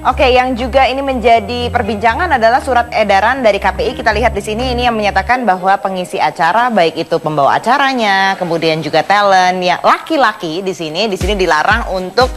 Oke, yang juga ini menjadi perbincangan adalah surat edaran dari KPI. Kita lihat di sini ini yang menyatakan bahwa pengisi acara, baik itu pembawa acaranya, kemudian juga talent, yang laki-laki di sini dilarang untuk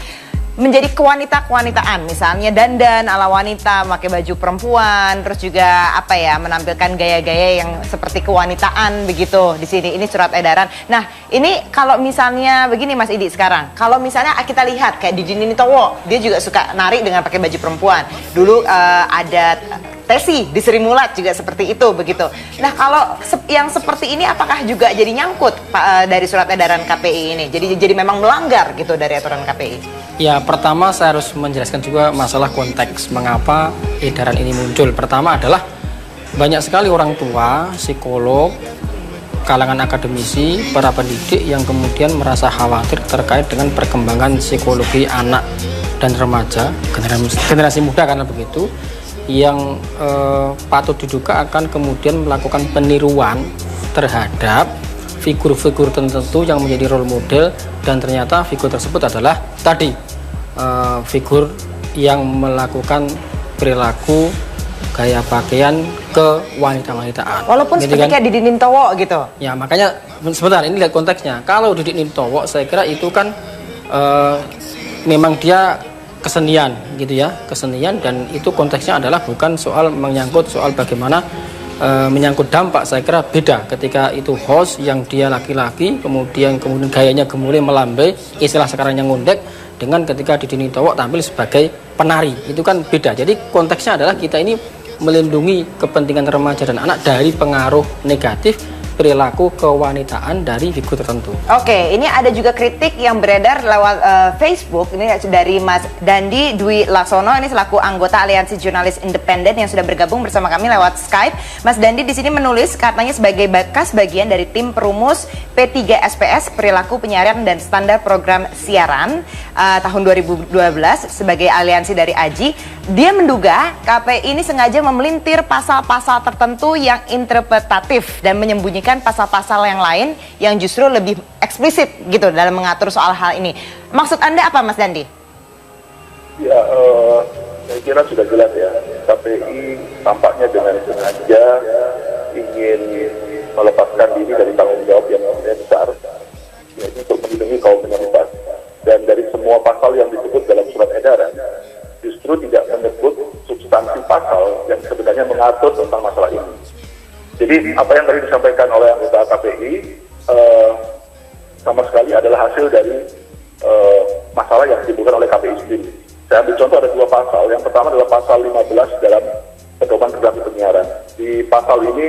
menjadi kewanitaan, misalnya dandan ala wanita, pakai baju perempuan, terus juga apa ya, menampilkan gaya-gaya yang seperti kewanitaan begitu di sini. Ini surat edaran. Nah, ini kalau misalnya begini Mas Idi sekarang, kalau misalnya kita lihat kayak Didi Ninitowo, dia juga suka nari dengan pakai baju perempuan. Dulu ada Tesi di Sri Mulat juga seperti itu begitu. Nah, kalau yang seperti ini apakah juga jadi nyangkut dari surat edaran KPI ini? Jadi memang melanggar gitu dari aturan KPI? Ya, pertama saya harus menjelaskan juga masalah konteks mengapa edaran ini muncul. Pertama adalah banyak sekali orang tua, psikolog, kalangan akademisi, para pendidik yang kemudian merasa khawatir terkait dengan perkembangan psikologi anak dan remaja, generasi muda karena begitu, yang patut diduga akan kemudian melakukan peniruan terhadap figur-figur tertentu yang menjadi role model, dan ternyata figur tersebut adalah tadi figur yang melakukan perilaku gaya pakaian ke wanita-wanitaan. Walaupun gitu seperti kayak Didi Ninitowo gitu. Ya, makanya sebentar, ini lihat konteksnya. Kalau Didi Ninitowo saya kira itu kan memang dia kesenian gitu ya, kesenian, dan itu konteksnya adalah bukan soal menyangkut soal bagaimana menyangkut dampak. Saya kira beda ketika itu host yang dia laki-laki kemudian gayanya gemuruh melambai, istilah sekarang yang ngundek, dengan ketika Didi Ninitowo tampil sebagai penari, itu kan beda. Jadi konteksnya adalah kita ini melindungi kepentingan remaja dan anak dari pengaruh negatif perilaku kewanitaan dari figur tertentu. Oke, ini ada juga kritik yang beredar lewat Facebook. Ini dari Mas Dandi Dwi Laksono, ini selaku anggota Aliansi Jurnalis Independen yang sudah bergabung bersama kami lewat Skype. Mas Dandi di sini menulis katanya sebagai bekas bagian dari tim perumus P3SPS Perilaku Penyiaran dan Standar Program Siaran tahun 2012 sebagai aliansi dari AJI, dia menduga KPI ini sengaja memelintir pasal-pasal tertentu yang interpretatif dan menyembunyikan pasal-pasal yang lain yang justru lebih eksplisit gitu dalam mengatur soal hal ini. Maksud Anda apa, Mas Dandi? Ya, saya kira sudah jelas ya. KPI tampaknya dengan sengaja ingin melepaskan diri dari tanggung jawab yang besar, yaitu untuk melindungi kaum minoritas. Dan dari semua pasal yang disebut dalam surat edaran, justru tidak menyebut substansi pasal yang sebenarnya mengatur tentang masalah ini. Jadi apa yang tadi disampaikan oleh anggota KPI sama sekali adalah hasil dari masalah yang ditimbulkan oleh KPI sendiri. Saya ambil contoh ada dua pasal. Yang pertama adalah pasal 15 dalam Pedoman Perilaku Penyiaran. Di pasal ini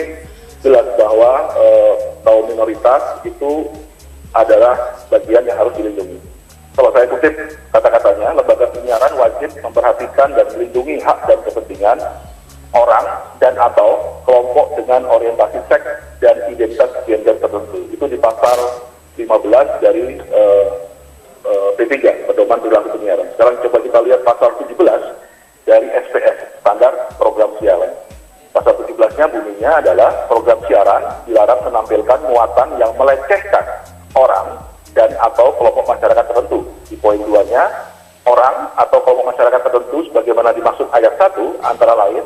jelas bahwa kaum minoritas itu adalah bagian yang harus dilindungi. Kalau saya kutip kata-katanya, lembaga penyiaran wajib memperhatikan dan melindungi hak dan kepentingan orang dan atau kelompok dengan orientasi seks dan identitas gender tertentu. Itu di pasal 15 dari P3, Pedoman Perilaku Penyiaran. Sekarang coba kita lihat pasal 17 dari SPS, Standar Program Siaran. Pasal 17-nya bunyinya adalah program siaran dilarang menampilkan muatan yang melecehkan orang dan atau kelompok masyarakat tertentu. Di poin 2-nya, orang atau kelompok masyarakat tertentu sebagaimana dimaksud ayat 1 antara lain,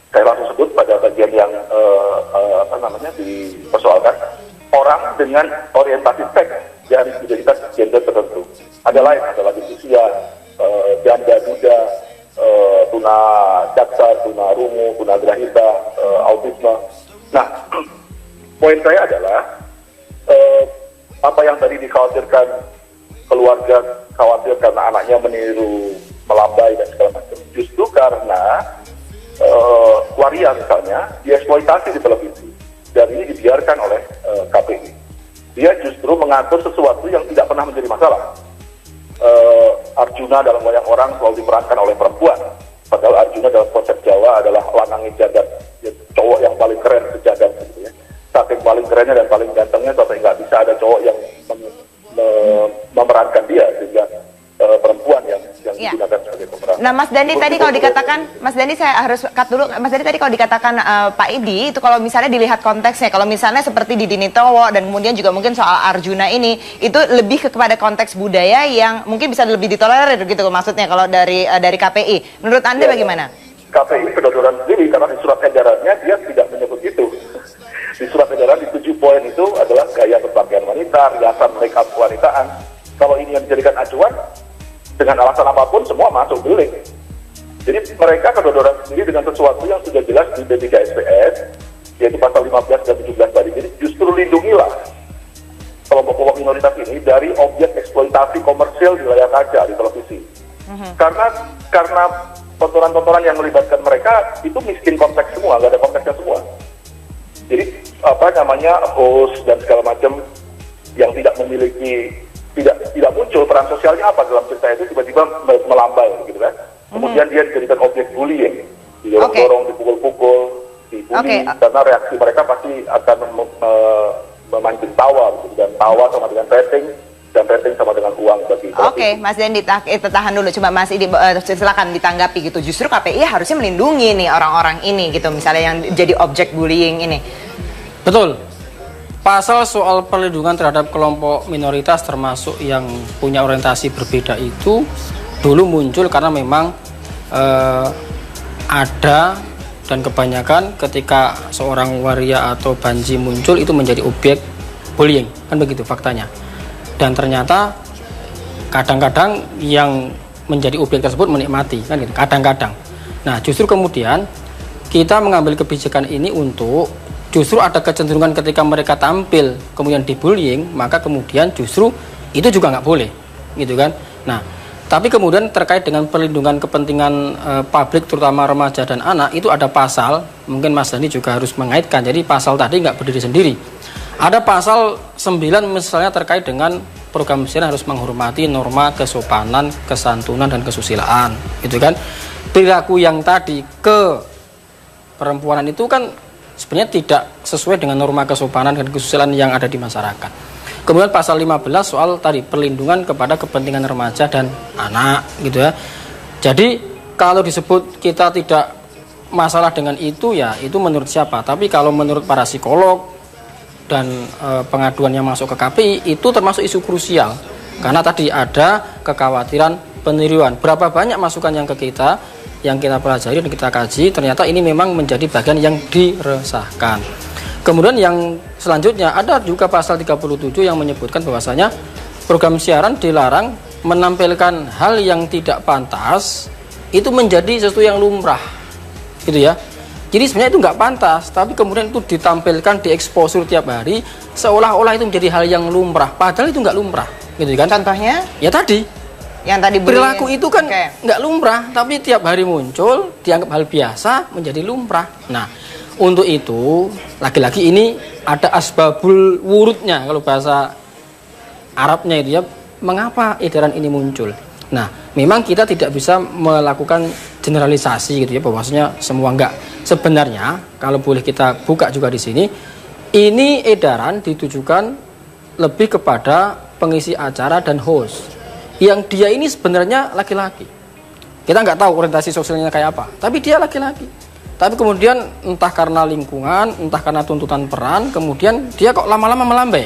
saya langsung sebut pada bagian yang dipersoalkan, orang dengan orientasi seks dan identitas gender tertentu. Ada lain, ada lagi usia, janda, duda, tuna daksa, tuna rungu, tuna grahita, autisme. Nah, poin saya adalah apa yang tadi dikhawatirkan keluarga, khawatir karena anaknya meniru, melambai dan segala macam. Justru karena waria misalnya dieksploitasi di televisi dan ini dibiarkan oleh KPI. Dia justru mengatur sesuatu yang tidak pernah menjadi masalah. Arjuna dalam wayang orang selalu diperankan oleh perempuan, padahal Arjuna dalam konsep Jawa adalah lanangin jagat, cowok yang paling keren sejagat gitu ya. Saking paling kerennya dan paling gantengnya sampai nggak bisa ada cowok yang memerankan dia, sehingga perempuan yang digunakan sebagai pemeran. Nah, Mas Dandi tadi kalau dikatakan, Mas Dandi saya harus cut dulu. Mas Dandi tadi kalau dikatakan Pak Idi itu kalau misalnya dilihat konteksnya, kalau misalnya seperti di Dini Towo dan kemudian juga mungkin soal Arjuna ini, itu lebih kepada konteks budaya yang mungkin bisa lebih ditolerir gitu maksudnya kalau dari KPI. Menurut Anda bagaimana? KPI kedodoran sendiri karena di surat edarannya dia tidak menyebut itu. Di surat edaran di 7 poin itu adalah gaya berpakaian wanita, riasan make up kewanitaan. Kalau ini yang dijadikan acuan, dengan alasan apapun semua masuk delik. Jadi mereka kedodoran sendiri dengan sesuatu yang sudah jelas di B3SPS, yaitu pasal 15 dan 17 tadi. Jadi justru lindungilah kelompok-kelompok minoritas ini dari objek eksploitasi komersial di layar kaca, di televisi. Karena tontonan-tontonan yang melibatkan mereka itu miskin konteks semua, nggak ada konteksnya semua. Jadi host dan segala macam yang tidak memiliki tidak muncul peran sosialnya apa dalam cerita itu tiba-tiba melambai gitu kan. Kemudian dia dijadikan objek bullying, didorong-dorong, dipukul-pukul, dibully, karena reaksi mereka pasti akan memancing tawa gitu, dan tawa sama dengan rating dan rating sama dengan uang bagi. Oke, Mas Dandi, tahan dulu, coba Mas Idi silakan ditanggapi gitu. Justru KPI harusnya melindungi nih orang-orang ini gitu, misalnya yang jadi objek bullying ini. Betul. Pasal soal perlindungan terhadap kelompok minoritas termasuk yang punya orientasi berbeda itu dulu muncul karena memang ada dan kebanyakan ketika seorang waria atau banji muncul itu menjadi objek bullying, kan begitu faktanya. Dan ternyata kadang-kadang yang menjadi objek tersebut menikmati, kan gitu, kadang-kadang. Nah, justru kemudian kita mengambil kebijakan ini untuk justru ada kecenderungan ketika mereka tampil kemudian dibullying, maka kemudian justru itu juga nggak boleh, gitu kan. Nah, tapi kemudian terkait dengan perlindungan kepentingan publik terutama remaja dan anak itu ada pasal, mungkin Mas Dani juga harus mengaitkan. Jadi pasal tadi nggak berdiri sendiri. Ada pasal 9 misalnya terkait dengan program siaran harus menghormati norma kesopanan, kesantunan dan kesusilaan, gitu kan. Perilaku yang tadi ke perempuanan itu kan sebenarnya tidak sesuai dengan norma kesopanan dan kesusilaan yang ada di masyarakat. Kemudian pasal 15 soal tadi perlindungan kepada kepentingan remaja dan anak, gitu ya. Jadi kalau disebut kita tidak masalah dengan itu, ya itu menurut siapa. Tapi kalau menurut para psikolog dan pengaduan yang masuk ke KPI itu termasuk isu krusial. Karena tadi ada kekhawatiran peniruan. Berapa banyak masukan yang ke kita, yang kita pelajari dan kita kaji, ternyata ini memang menjadi bagian yang diresahkan. Kemudian yang selanjutnya ada juga pasal 37 yang menyebutkan bahwasanya program siaran dilarang menampilkan hal yang tidak pantas, itu menjadi sesuatu yang lumrah, gitu ya. Jadi sebenarnya itu nggak pantas, tapi kemudian itu ditampilkan, dieksposur tiap hari, seolah-olah itu menjadi hal yang lumrah, padahal itu nggak lumrah, gitu kan. Contohnya? Ya tadi. Yang tadi perilaku itu kan nggak lumrah, tapi tiap hari muncul, dianggap hal biasa, menjadi lumrah. Nah, untuk itu, lagi-lagi ini ada asbabul wurudnya, kalau bahasa Arabnya itu ya, mengapa edaran ini muncul. Nah, memang kita tidak bisa melakukan generalisasi gitu ya, bahwasanya semua enggak. Sebenarnya, kalau boleh kita buka juga di sini, ini edaran ditujukan lebih kepada pengisi acara dan host. Yang dia ini sebenarnya laki-laki. Kita nggak tahu orientasi sosialnya kayak apa, tapi dia laki-laki. Tapi kemudian entah karena lingkungan, entah karena tuntutan peran, kemudian dia kok lama-lama melambai,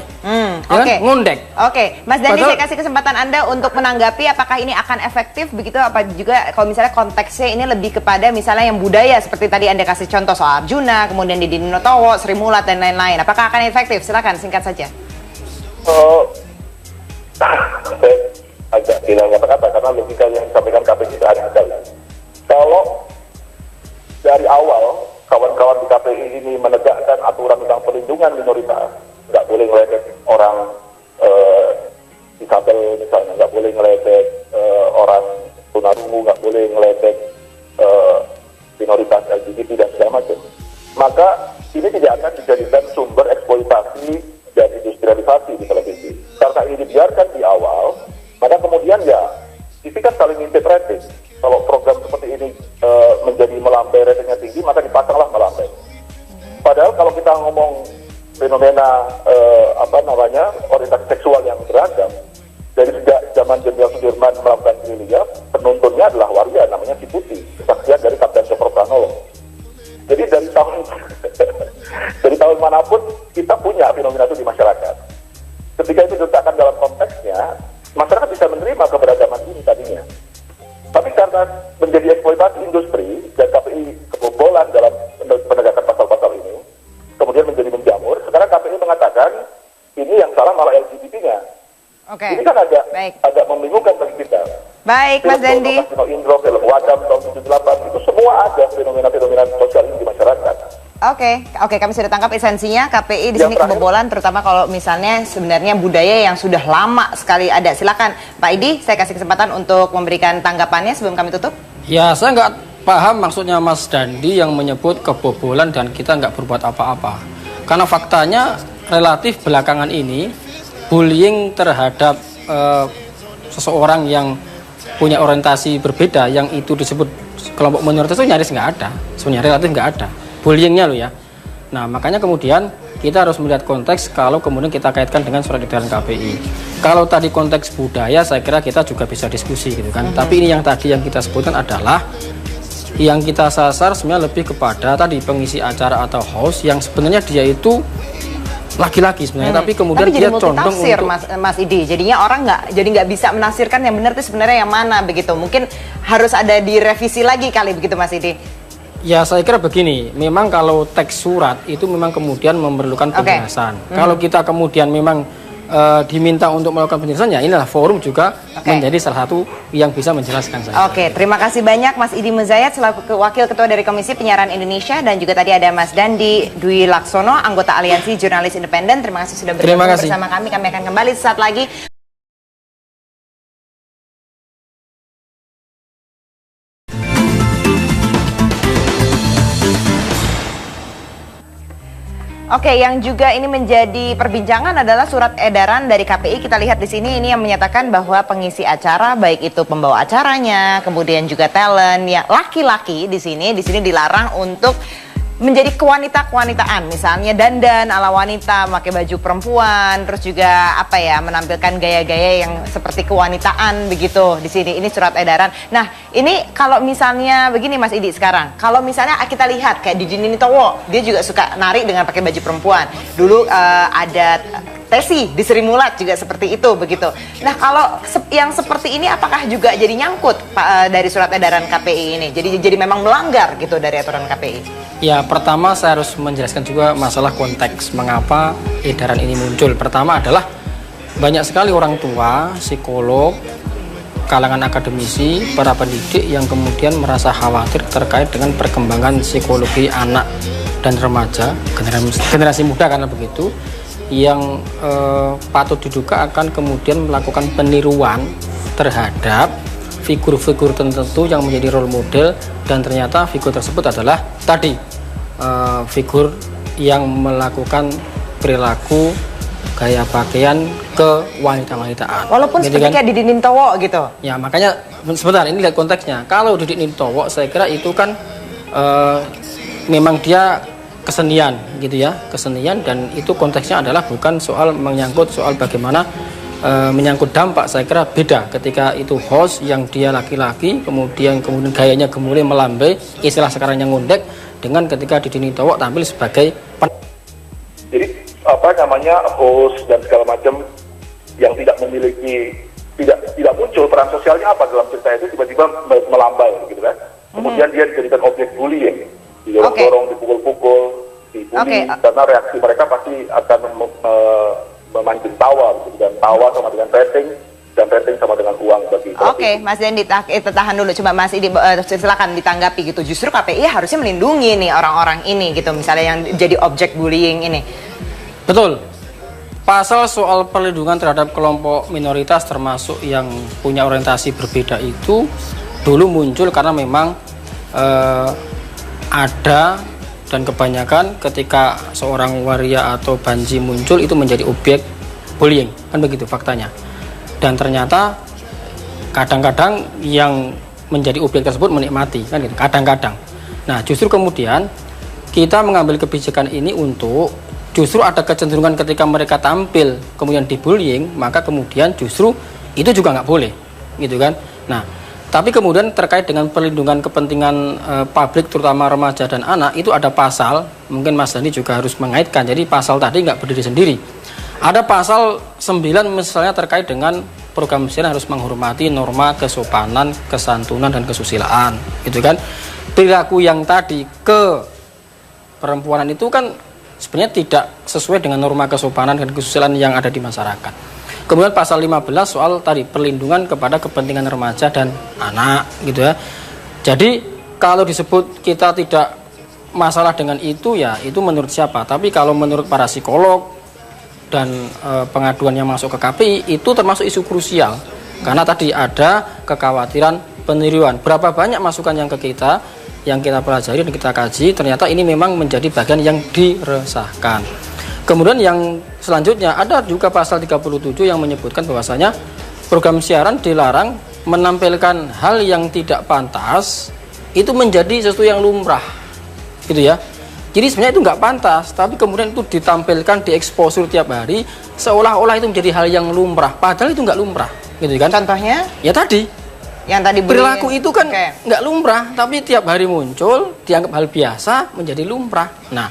Oke. ngondek. Oke, Mas Dandi, saya kasih kesempatan Anda untuk menanggapi apakah ini akan efektif begitu, apa juga kalau misalnya konteksnya ini lebih kepada misalnya yang budaya seperti tadi Anda kasih contoh soal Arjuna, kemudian di Dini Towo, Sri Mulat dan lain-lain. Apakah akan efektif? Silakan singkat saja. Agak tidak kata-kata karena logika yang disampaikan KPI itu ada sekali. Kalau dari awal kawan-kawan di KPI ini menegakkan aturan tentang perlindungan minoritas, nggak boleh ngeledek orang disabel misalnya, nggak boleh ngeledek orang tunarungu, nggak boleh ngeledek minoritas LGBT dan segala macam, maka ini tidak akan dijadikan sumber eksploitasi dan industrialisasi di televisi. Karena ini dibiarkan di awal, maka kemudian ya TV kan saling ngintip rating. Kalau program seperti ini menjadi melambai, ratingnya tinggi, maka dipasanglah melambai. Padahal kalau kita ngomong fenomena orientasi seksual yang beragam dari sejak zaman Jenderal Sudirman melakukan gerilya, penuntunnya adalah waria namanya Si Putih, kesaksian dari Kapten Cokro Pranolo. Jadi dari tahun manapun kita punya fenomena itu di masyarakat. Ketika itu diletakkan dalam konteksnya, masyarakat bisa menerima keberagaman ini tadinya. Tapi karena menjadi eksploitasi industri dan KPI kebobolan dalam penegakan pasal-pasal ini, kemudian menjadi menjamur, sekarang KPI mengatakan ini yang salah malah LGBT-nya. Oke. Ini kan agak membingungkan bagi kita. Baik, Mas Dandi. Film Indro, film Wadam tahun 78, itu semua ada fenomena-fenomena sosial ini di masyarakat. Oke, kami sudah tangkap esensinya KPI di sini Yang terakhir, kebobolan, terutama kalau misalnya sebenarnya budaya yang sudah lama sekali ada. Silakan, Pak Idi, saya kasih kesempatan untuk memberikan tanggapannya sebelum kami tutup. Ya, saya nggak paham maksudnya Mas Dandi yang menyebut kebobolan dan kita nggak berbuat apa-apa. Karena faktanya relatif belakangan ini bullying terhadap seseorang yang punya orientasi berbeda, yang itu disebut kelompok minoritas itu nyaris nggak ada. Sebenarnya relatif nggak ada bullyingnya loh ya. Nah makanya kemudian kita harus melihat konteks kalau kemudian kita kaitkan dengan surat edaran KPI. Kalau tadi konteks budaya saya kira kita juga bisa diskusi gitu kan. Tapi ini yang tadi yang kita sebutkan adalah yang kita sasar sebenarnya lebih kepada tadi pengisi acara atau host yang sebenarnya dia itu laki-laki sebenarnya, tapi kemudian dia condong untuk Mas Idi. Jadinya orang nggak bisa menafsirkan yang benar itu sebenarnya yang mana begitu. Mungkin harus ada direvisi lagi kali begitu Mas Idi. Ya saya kira begini, memang kalau teks surat itu memang kemudian memerlukan penjelasan. Kalau kita kemudian memang diminta untuk melakukan penjelasan, ya inilah forum juga menjadi salah satu yang bisa menjelaskan saya. Oke, terima kasih banyak Mas Idi Muzayat selaku Wakil Ketua dari Komisi Penyiaran Indonesia, dan juga tadi ada Mas Dandi Dwi Laksono, anggota Aliansi Jurnalis Independen. Terima kasih sudah bergabung bersama kami. Kami akan kembali sesaat lagi. Oke, yang juga ini menjadi perbincangan adalah surat edaran dari KPI. Kita lihat di sini ini yang menyatakan bahwa pengisi acara, baik itu pembawa acaranya, kemudian juga talent, yang laki-laki di sini dilarang untuk menjadi kewanitaan, misalnya dandan ala wanita, pakai baju perempuan, terus juga menampilkan gaya-gaya yang seperti kewanitaan begitu di sini. Ini surat edaran. Nah, ini kalau misalnya begini Mas Idi sekarang, kalau misalnya kita lihat kayak Didi Ninitowo, dia juga suka nari dengan pakai baju perempuan. Dulu ada Tesi di Sri Mulat juga seperti itu begitu. Nah, kalau yang seperti ini apakah juga jadi nyangkut dari surat edaran KPI ini? Jadi memang melanggar gitu dari aturan KPI? Ya, pertama saya harus menjelaskan juga masalah konteks mengapa edaran ini muncul. Pertama adalah banyak sekali orang tua, psikolog, kalangan akademisi, para pendidik yang kemudian merasa khawatir terkait dengan perkembangan psikologi anak dan remaja, generasi muda karena begitu, yang patut diduga akan kemudian melakukan peniruan terhadap figur-figur tertentu yang menjadi role model, dan ternyata figur tersebut adalah tadi figur yang melakukan perilaku gaya pakaian ke wanita-wanitaan. Walaupun gitu seperti kayak Didi Nintowo gitu. Ya makanya sebentar, ini lihat konteksnya. Kalau Didi Nintowo saya kira itu kan memang dia kesenian gitu ya, kesenian, dan itu konteksnya adalah bukan soal menyangkut soal bagaimana menyangkut dampak. Saya kira beda ketika itu host yang dia laki-laki kemudian gayanya gemuruh melambai, istilah sekarang yang ngundek, dengan ketika Didi Nintowo tampil sebagai jadi host dan segala macam yang tidak memiliki tidak muncul peran sosialnya apa dalam cerita itu, tiba-tiba melambai gitu kan. Kemudian dia dijadikan objek bullying, didorong-dorong, dipukul-pukul, dibully, karena reaksi mereka pasti akan memancing tawa gitu, dan tawa sama dengan rating, dan rating sama dengan uang bagi. Oke, Mas Dandi, tahan dulu, coba Mas Idi silakan ditanggapi gitu. Justru KPI harusnya melindungi nih orang-orang ini gitu, misalnya yang jadi objek bullying ini. Betul. Pasal soal perlindungan terhadap kelompok minoritas termasuk yang punya orientasi berbeda itu dulu muncul karena memang ada, dan kebanyakan ketika seorang waria atau banji muncul itu menjadi objek bullying, kan begitu faktanya. Dan ternyata kadang-kadang yang menjadi objek tersebut menikmati, kan gitu, kadang-kadang. Nah, justru kemudian kita mengambil kebijakan ini untuk justru ada kecenderungan ketika mereka tampil kemudian dibullying, maka kemudian justru itu juga nggak boleh, gitu kan. Nah, tapi kemudian terkait dengan perlindungan kepentingan publik, terutama remaja dan anak, itu ada pasal, mungkin Mas Dandi juga harus mengaitkan. Jadi pasal tadi nggak berdiri sendiri. Ada pasal 9 misalnya terkait dengan program siaran harus menghormati norma kesopanan, kesantunan, dan kesusilaan, gitu kan. Perilaku yang tadi ke perempuanan itu kan sebenarnya tidak sesuai dengan norma kesopanan dan kesusilaan yang ada di masyarakat. Kemudian pasal 15 soal tadi perlindungan kepada kepentingan remaja dan anak, gitu ya. Jadi kalau disebut kita tidak masalah dengan itu, ya itu menurut siapa. Tapi kalau menurut para psikolog dan pengaduan yang masuk ke KPI, itu termasuk isu krusial. Karena tadi ada kekhawatiran peniruan. Berapa banyak masukan yang ke kita, yang kita pelajari dan kita kaji, ternyata ini memang menjadi bagian yang diresahkan. Kemudian yang selanjutnya ada juga pasal 37 yang menyebutkan bahwasanya program siaran dilarang menampilkan hal yang tidak pantas, itu menjadi sesuatu yang lumrah, gitu ya. Jadi sebenarnya itu nggak pantas, tapi kemudian itu ditampilkan, dieksposur tiap hari, seolah-olah itu menjadi hal yang lumrah, padahal itu nggak lumrah, gitu kan. Contohnya? Ya tadi. Yang tadi perilaku itu kan nggak lumrah, tapi tiap hari muncul, dianggap hal biasa, menjadi lumrah. Nah,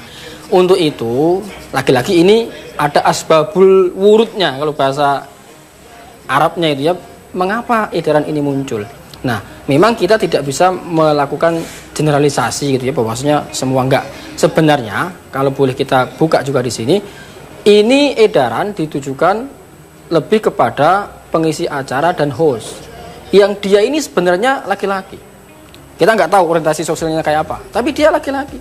untuk itu, lagi-lagi ini ada asbabul wurudnya, kalau bahasa Arabnya itu ya, mengapa edaran ini muncul. Nah, memang kita tidak bisa melakukan generalisasi gitu ya, bahwasanya semua enggak. Sebenarnya, kalau boleh kita buka juga di sini, ini edaran ditujukan lebih kepada pengisi acara dan host. Yang dia ini sebenarnya laki-laki. Kita nggak tahu orientasi sosialnya kayak apa, tapi dia laki-laki.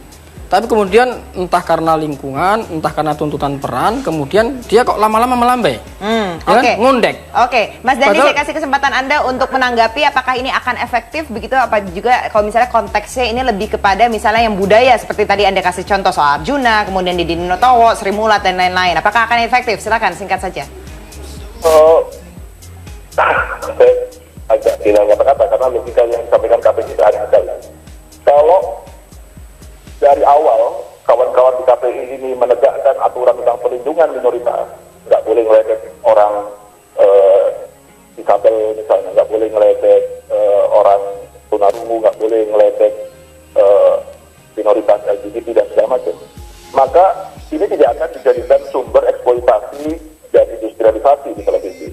Tapi kemudian entah karena lingkungan, entah karena tuntutan peran, kemudian dia kok lama-lama melambai, Oke. ngondek. Oke, Mas Dandi, saya kasih kesempatan Anda untuk menanggapi apakah ini akan efektif begitu, apa juga kalau misalnya konteksnya ini lebih kepada misalnya yang budaya seperti tadi Anda kasih contoh soal Arjuna, kemudian Didi Notowo, Sri Mulat dan lain-lain. Apakah akan efektif? Silakan singkat saja. Agak tidak kata-kata karena logika yang disampaikan KPI itu ada sekali. Kalau dari awal kawan-kawan di KPI ini menegakkan aturan tentang perlindungan minoritas, nggak boleh ngeledek orang disabel misalnya, nggak boleh ngeledek orang tunarungu, nggak boleh ngeledek minoritas LGBT dan segala macam, maka ini tidak akan dijadikan sumber eksploitasi dan industrialisasi di televisi.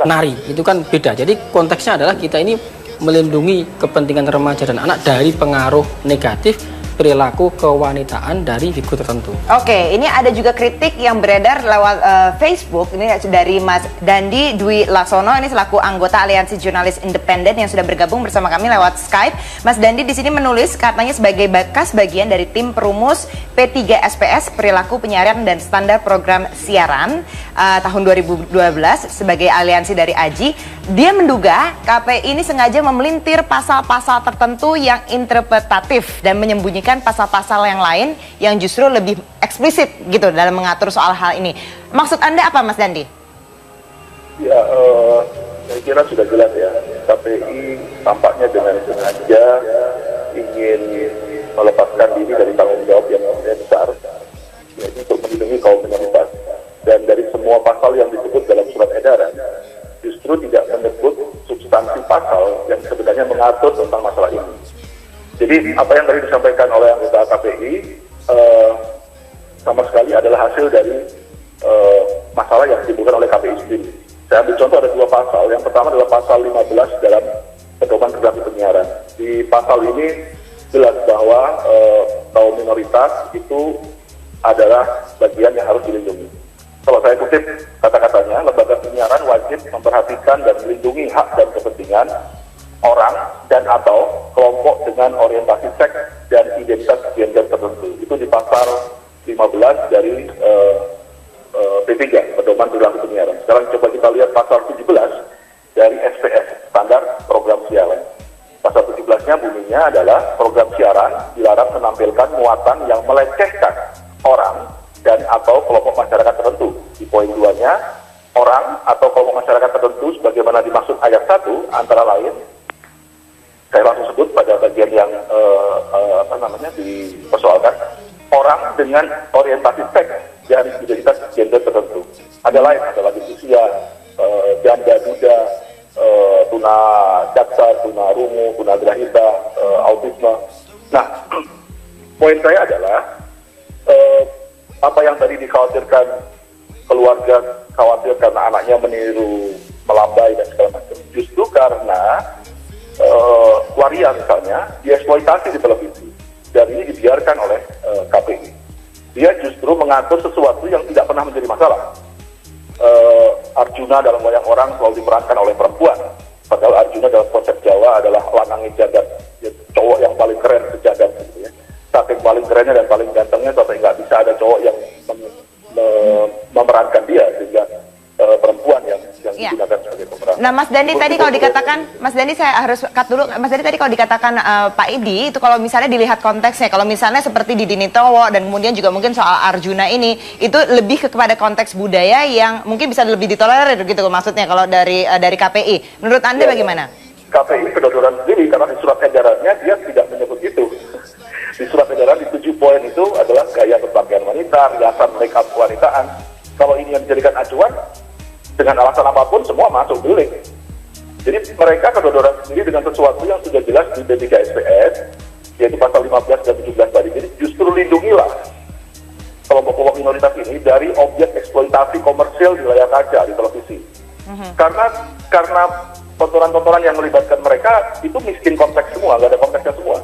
Nari itu kan beda. Jadi konteksnya adalah kita ini melindungi kepentingan remaja dan anak dari pengaruh negatif perilaku kewanitaan dari figur tertentu. Oke, ini ada juga kritik yang beredar lewat Facebook. Ini dari Mas Dandi Dwi Laksono, ini selaku anggota Aliansi Jurnalis Independen yang sudah bergabung bersama kami lewat Skype. Mas Dandi di sini menulis katanya sebagai bekas bagian dari tim perumus P3 SPS perilaku penyiaran dan standar program siaran tahun 2012 sebagai aliansi dari AJI, dia menduga KPI ini sengaja memelintir pasal-pasal tertentu yang interpretatif dan menyembunyikan pasal-pasal yang lain yang justru lebih eksplisit gitu dalam mengatur soal hal ini. Maksud Anda apa, Mas Dandi? Ya, saya kira sudah jelas ya. KPI tampaknya dengan sengaja ingin melepaskan diri dari tanggung jawab yang besar, yaitu untuk melindungi kaum minoritas. Dan dari semua pasal yang disebut dalam surat edaran, justru tidak menyebut substansi pasal yang sebenarnya mengatur tentang masalah ini. Jadi apa yang tadi disampaikan oleh anggota KPI sama sekali adalah hasil dari masalah yang ditimbulkan oleh KPI sendiri. Saya ambil contoh ada dua pasal. Yang pertama adalah pasal 15 dalam pedoman perilaku penyiaran. Di pasal ini jelas bahwa kaum minoritas itu adalah bagian yang harus dilindungi. Kalau saya kutip kata-katanya, lembaga penyiaran wajib memperhatikan dan melindungi hak dan kepentingan orang dan atau kelompok dengan orientasi seks dan identitas gender tertentu. Itu di pasal 15 dari P3, Pedoman Perilaku Penyiaran. Sekarang coba kita lihat pasal 17 dari SPS, Standar Program Siaran. Pasal 17-nya bunyinya adalah program siaran dilarang menampilkan muatan yang melecehkan orang dan atau kelompok masyarakat tertentu. Di poin 2-nya, orang atau kelompok masyarakat tertentu sebagaimana dimaksud ayat 1 antara lain, saya langsung sebut pada bagian yang dipersoalkan, orang dengan orientasi seks dan identitas gender tertentu. Ada lain, ada lagi usia, janda, duda, tuna jaksa, tuna rungu, tuna grahita, autisme. Nah, poin saya adalah apa yang tadi dikhawatirkan keluarga, khawatir karena anaknya meniru, melambai dan segala macam. Justru karena waria misalnya dieksploitasi di televisi dan ini dibiarkan oleh KPI. Dia justru mengatur sesuatu yang tidak pernah menjadi masalah. Arjuna dalam wayang orang selalu diperankan oleh perempuan, padahal Arjuna dalam konsep Jawa adalah lanangin jagat, cowok yang paling keren sejagat gitu ya. Saking paling kerennya dan paling gantengnya sampai nggak bisa ada cowok yang memerankan dia, sehingga perempuan yang digunakan sebagai pemeran. Nah, Mas Dandi tadi kalau dikatakan, Mas Dandi saya harus cut dulu. Mas Dandi tadi kalau dikatakan Pak Idi itu kalau misalnya dilihat konteksnya, kalau misalnya seperti di Dini Towo dan kemudian juga mungkin soal Arjuna ini itu lebih kepada konteks budaya yang mungkin bisa lebih ditolerir gitu maksudnya kalau dari KPI. Menurut Anda bagaimana? KPI kedodoran sendiri karena di surat edarannya dia tidak menyebut itu. Di surat edaran di 7 poin itu adalah gaya berpakaian wanita, riasan make up kewanitaan. Kalau ini yang dijadikan acuan, dengan alasan apapun semua masuk delik. Jadi mereka kedodoran sendiri dengan sesuatu yang sudah jelas di D3 SPS, yaitu pasal 15 dan 17 tadi. Jadi justru lindungilah kelompok-kelompok minoritas ini dari objek eksploitasi komersial di layar kaca, di televisi. Karena tontonan-tontonan yang melibatkan mereka itu miskin konteks semua, nggak ada konteksnya semua.